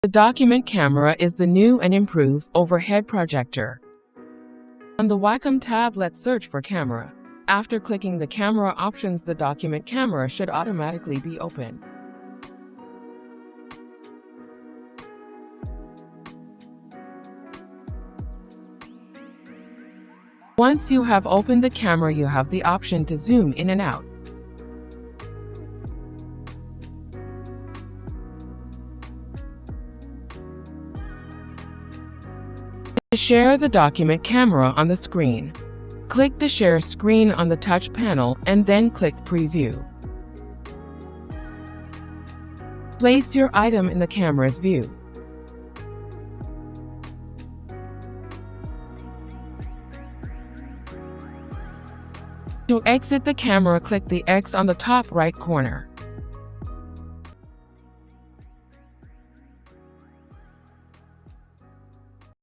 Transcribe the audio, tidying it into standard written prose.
The document camera is the new and improved overhead projector. On the Wacom tab, let's search for camera. After clicking the camera options, the document camera should automatically be open. Once you have opened the camera, you have the option to zoom in and out. To share the document camera on the screen, click the Share Screen on the touch panel and then click Preview. Place your item in the camera's view. To exit the camera, click the X on the top right corner.